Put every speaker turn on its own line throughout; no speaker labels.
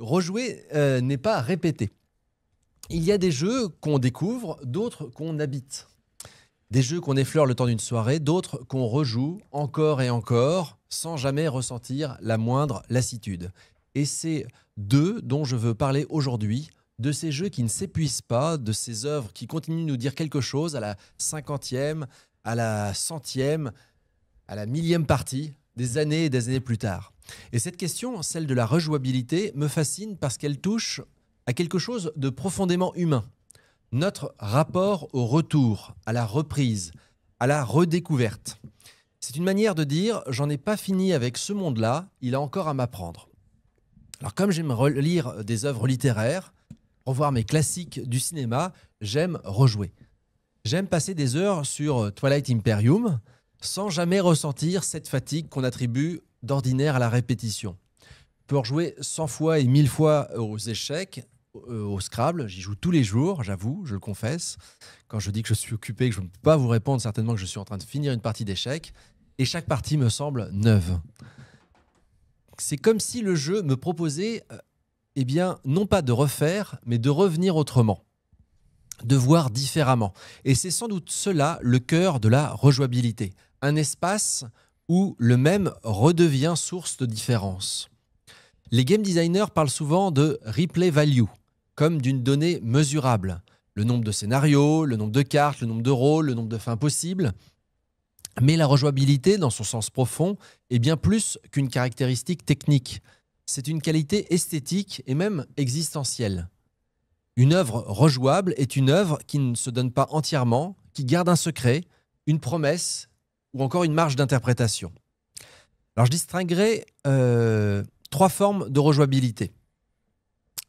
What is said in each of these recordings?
Rejouer n'est pas répéter. Il y a des jeux qu'on découvre, d'autres qu'on habite. Des jeux qu'on effleure le temps d'une soirée, d'autres qu'on rejoue encore et encore, sans jamais ressentir la moindre lassitude. Et c'est d'eux dont je veux parler aujourd'hui, de ces jeux qui ne s'épuisent pas, de ces œuvres qui continuent de nous dire quelque chose à la 50e, à la 100e, à la 1000e partie, des années et des années plus tard. Et cette question, celle de la rejouabilité, me fascine parce qu'elle touche à quelque chose de profondément humain. Notre rapport au retour, à la reprise, à la redécouverte. C'est une manière de dire « j'en ai pas fini avec ce monde-là, il a encore à m'apprendre ». Alors comme j'aime relire des œuvres littéraires, revoir mes classiques du cinéma, j'aime rejouer. J'aime passer des heures sur Twilight Imperium sans jamais ressentir cette fatigue qu'on attribue d'ordinaire à la répétition. Je peux rejouer 100 fois et 1000 fois aux échecs, au Scrabble, j'y joue tous les jours, j'avoue, je le confesse. Quand je dis que je suis occupé, que je ne peux pas vous répondre, certainement que je suis en train de finir une partie d'échecs. Et chaque partie me semble neuve. C'est comme si le jeu me proposait, eh bien, non pas de refaire, mais de revenir autrement, de voir différemment. Et c'est sans doute cela le cœur de la rejouabilité. Un espace où le même redevient source de différence. Les game designers parlent souvent de replay value, comme d'une donnée mesurable. Le nombre de scénarios, le nombre de cartes, le nombre de rôles, le nombre de fins possibles. Mais la rejouabilité, dans son sens profond, est bien plus qu'une caractéristique technique. C'est une qualité esthétique et même existentielle. Une œuvre rejouable est une œuvre qui ne se donne pas entièrement, qui garde un secret, une promesse ou encore une marge d'interprétation. Alors je distinguerai 3 formes de rejouabilité.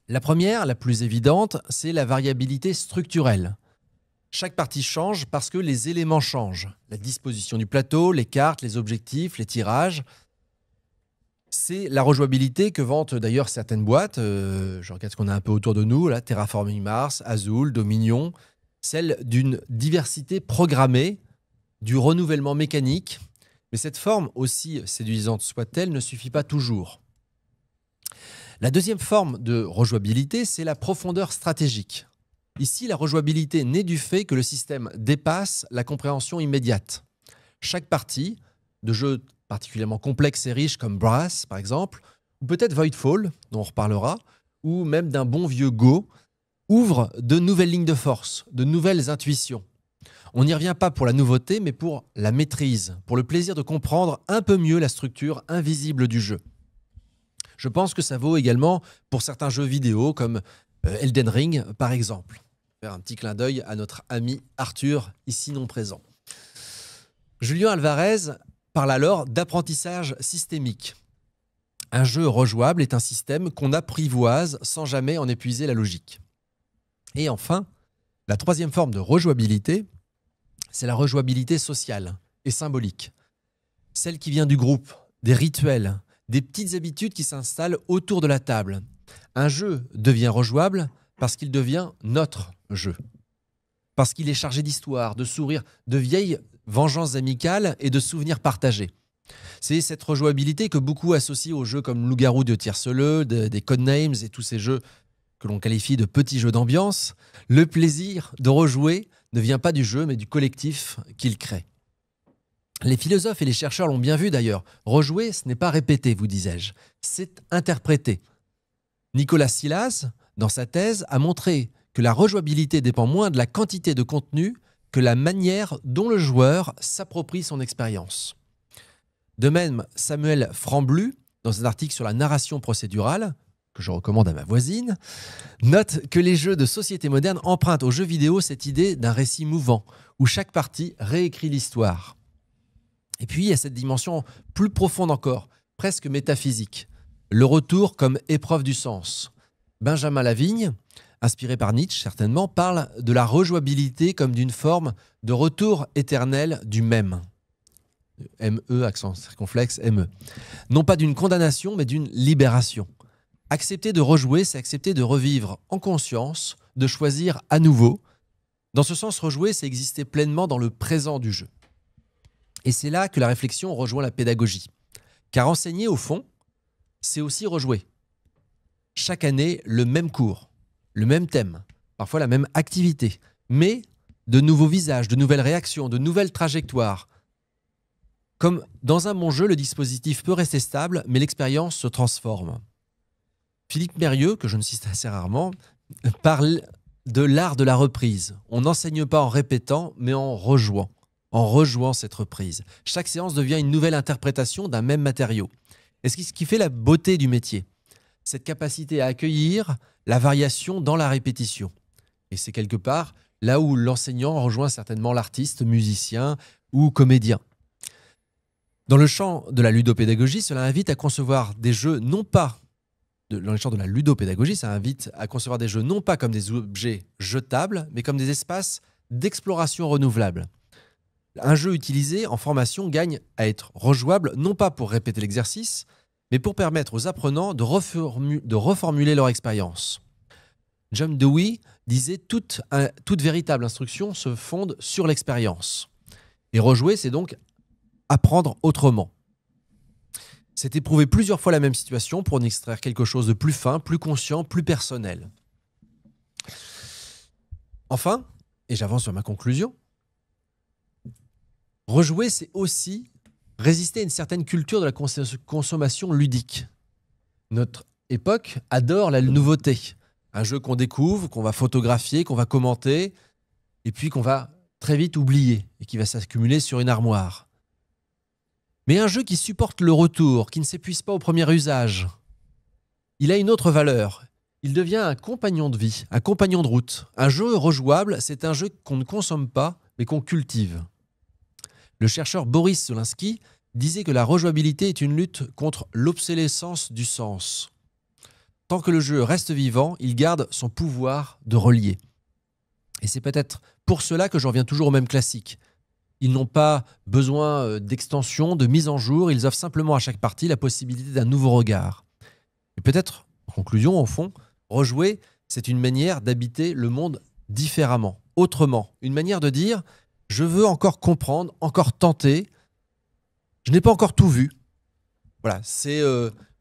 La première, la plus évidente, c'est la variabilité structurelle. Chaque partie change parce que les éléments changent. La disposition du plateau, les cartes, les objectifs, les tirages. C'est la rejouabilité que vantent d'ailleurs certaines boîtes. Je regarde ce qu'on a un peu autour de nous, là, Terraforming Mars, Azul, Dominion. Celle d'une diversité programmée, du renouvellement mécanique. Mais cette forme, aussi séduisante soit-elle, ne suffit pas toujours. La deuxième forme de rejouabilité, c'est la profondeur stratégique. Ici, la rejouabilité naît du fait que le système dépasse la compréhension immédiate. Chaque partie, de jeux particulièrement complexes et riches comme Brass, par exemple, ou peut-être Voidfall, dont on reparlera, ou même d'un bon vieux Go, ouvre de nouvelles lignes de force, de nouvelles intuitions. On n'y revient pas pour la nouveauté, mais pour la maîtrise, pour le plaisir de comprendre un peu mieux la structure invisible du jeu. Je pense que ça vaut également pour certains jeux vidéo comme Elden Ring, par exemple. Faire un petit clin d'œil à notre ami Arthur, ici non présent. Julien Alvarez parle alors d'apprentissage systémique. Un jeu rejouable est un système qu'on apprivoise sans jamais en épuiser la logique. Et enfin, la troisième forme de rejouabilité, c'est la rejouabilité sociale et symbolique. Celle qui vient du groupe, des rituels, des petites habitudes qui s'installent autour de la table. Un jeu devient rejouable parce qu'il devient notre jeu. Parce qu'il est chargé d'histoire, de sourires, de vieilles vengeances amicales et de souvenirs partagés. C'est cette rejouabilité que beaucoup associent aux jeux comme Loup-garou de Tierceleux, des Codenames et tous ces jeux que l'on qualifie de petits jeux d'ambiance. Le plaisir de rejouer ne vient pas du jeu mais du collectif qu'il crée. Les philosophes et les chercheurs l'ont bien vu d'ailleurs. Rejouer, ce n'est pas répéter, vous disais-je. C'est interpréter. Nicolas Silas, dans sa thèse, a montré que la rejouabilité dépend moins de la quantité de contenu que la manière dont le joueur s'approprie son expérience. De même, Samuel Framblu, dans un article sur la narration procédurale, que je recommande à ma voisine, note que les jeux de société moderne empruntent aux jeux vidéo cette idée d'un récit mouvant, où chaque partie réécrit l'histoire. Et puis, il y a cette dimension plus profonde encore, presque métaphysique. Le retour comme épreuve du sens. Benjamin Lavigne, inspiré par Nietzsche certainement, parle de la rejouabilité comme d'une forme de retour éternel du même. M-E, accent circonflexe, M-E. Non pas d'une condamnation, mais d'une libération. Accepter de rejouer, c'est accepter de revivre en conscience, de choisir à nouveau. Dans ce sens, rejouer, c'est exister pleinement dans le présent du jeu. Et c'est là que la réflexion rejoint la pédagogie. Car enseigner, au fond, c'est aussi rejouer. chaque année le même cours, le même thème, parfois la même activité, mais de nouveaux visages, de nouvelles réactions, de nouvelles trajectoires. Comme dans un bon jeu, le dispositif peut rester stable, mais l'expérience se transforme. Philippe Mérieux, que je ne cite assez rarement, parle de l'art de la reprise. On n'enseigne pas en répétant, mais en rejouant cette reprise. Chaque séance devient une nouvelle interprétation d'un même matériau. Et ce qui fait la beauté du métier, cette capacité à accueillir la variation dans la répétition. Et c'est quelque part là où l'enseignant rejoint certainement l'artiste, musicien ou comédien. Dans le champ de la ludopédagogie, cela invite à concevoir des jeux non pas dans le champ de la ludopédagogie, ça invite à concevoir des jeux non pas comme des objets jetables, mais comme des espaces d'exploration renouvelables. Un jeu utilisé en formation gagne à être rejouable, non pas pour répéter l'exercice, mais pour permettre aux apprenants de reformuler leur expérience. John Dewey disait toute véritable instruction se fonde sur l'expérience. Et rejouer, c'est donc apprendre autrement. C'est éprouver plusieurs fois la même situation pour en extraire quelque chose de plus fin, plus conscient, plus personnel. Enfin, et j'avance sur ma conclusion, rejouer, c'est aussi résister à une certaine culture de la consommation ludique. Notre époque adore la nouveauté. Un jeu qu'on découvre, qu'on va photographier, qu'on va commenter, et puis qu'on va très vite oublier et qui va s'accumuler sur une armoire. Mais un jeu qui supporte le retour, qui ne s'épuise pas au premier usage, il a une autre valeur. Il devient un compagnon de vie, un compagnon de route. Un jeu rejouable, c'est un jeu qu'on ne consomme pas, mais qu'on cultive. Le chercheur Boris Colinsky disait que la rejouabilité est une lutte contre l'obsolescence du sens. Tant que le jeu reste vivant, il garde son pouvoir de relier. Et c'est peut-être pour cela que j'en reviens toujours au même classique. Ils n'ont pas besoin d'extension, de mise en jour, ils offrent simplement à chaque partie la possibilité d'un nouveau regard. Et peut-être, en conclusion, au fond, rejouer, c'est une manière d'habiter le monde différemment, autrement. Une manière de dire, je veux encore comprendre, encore tenter, je n'ai pas encore tout vu. Voilà,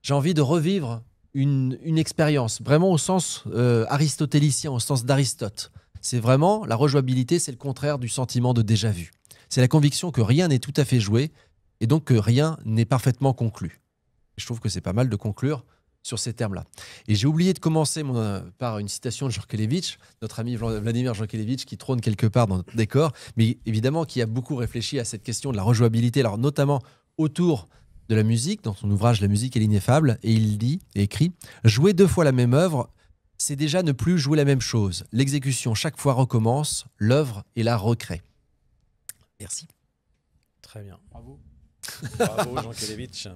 j'ai envie de revivre une expérience, vraiment au sens aristotélicien, au sens d'Aristote. C'est vraiment, la rejouabilité, c'est le contraire du sentiment de déjà-vu. C'est la conviction que rien n'est tout à fait joué et donc que rien n'est parfaitement conclu. Je trouve que c'est pas mal de conclure sur ces termes-là. Et j'ai oublié de commencer par une citation de Jankélévitch, notre ami Vladimir Jankélévitch, qui trône quelque part dans notre décor, mais évidemment qui a beaucoup réfléchi à cette question de la rejouabilité, alors notamment autour de la musique, dans son ouvrage « La musique est l'ineffable », et il dit et écrit « Jouer 2 fois la même œuvre, c'est déjà ne plus jouer la même chose. L'exécution chaque fois recommence, l'œuvre est la recrée. » Merci.
Très bien. Bravo. Bravo, Jankélévitch.